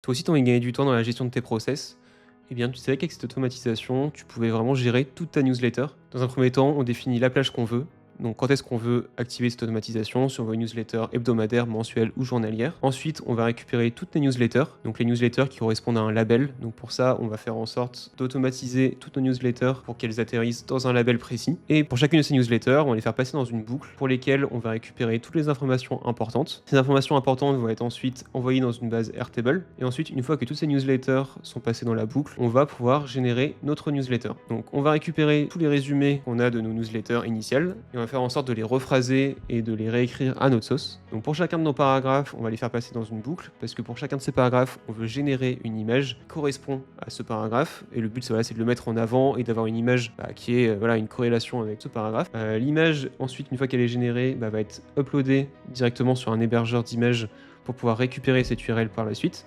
Toi aussi, tu as envie de gagner du temps dans la gestion de tes process. Eh bien, tu savais qu'avec cette automatisation, tu pouvais vraiment gérer toute ta newsletter. Dans un premier temps, on définit la plage qu'on veut. Donc, quand est-ce qu'on veut activer cette automatisation, si on veut une newsletter hebdomadaire, mensuelle ou journalière. Ensuite, on va récupérer toutes les newsletters, donc les newsletters qui correspondent à un label. Donc, pour ça, on va faire en sorte d'automatiser toutes nos newsletters pour qu'elles atterrissent dans un label précis. Et pour chacune de ces newsletters, on va les faire passer dans une boucle pour lesquelles on va récupérer toutes les informations importantes. Ces informations importantes vont être ensuite envoyées dans une base Airtable. Et ensuite, une fois que toutes ces newsletters sont passées dans la boucle, on va pouvoir générer notre newsletter. Donc, on va récupérer tous les résumés qu'on a de nos newsletters initiales et on va faire en sorte de les rephraser et de les réécrire à notre sauce. Donc pour chacun de nos paragraphes, on va les faire passer dans une boucle parce que pour chacun de ces paragraphes, on veut générer une image qui correspond à ce paragraphe et le but c'est de le mettre en avant et d'avoir une image qui est une corrélation avec ce paragraphe. L'image ensuite, une fois qu'elle est générée, va être uploadée directement sur un hébergeur d'images pour pouvoir récupérer cette URL par la suite.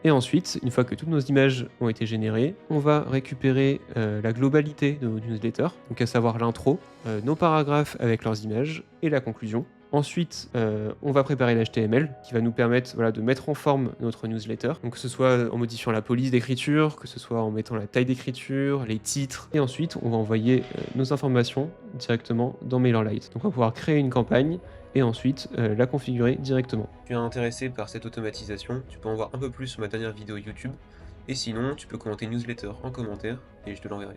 Et ensuite, une fois que toutes nos images ont été générées, on va récupérer la globalité de nos newsletters, donc à savoir l'intro, nos paragraphes avec leurs images et la conclusion. Ensuite, on va préparer l'HTML qui va nous permettre de mettre en forme notre newsletter. Donc que ce soit en modifiant la police d'écriture, que ce soit en mettant la taille d'écriture, les titres. Et ensuite, on va envoyer nos informations directement dans MailerLite. Donc on va pouvoir créer une campagne et ensuite la configurer directement. Si tu es intéressé par cette automatisation, tu peux en voir un peu plus sur ma dernière vidéo YouTube. Et sinon, tu peux commenter newsletter en commentaire et je te l'enverrai.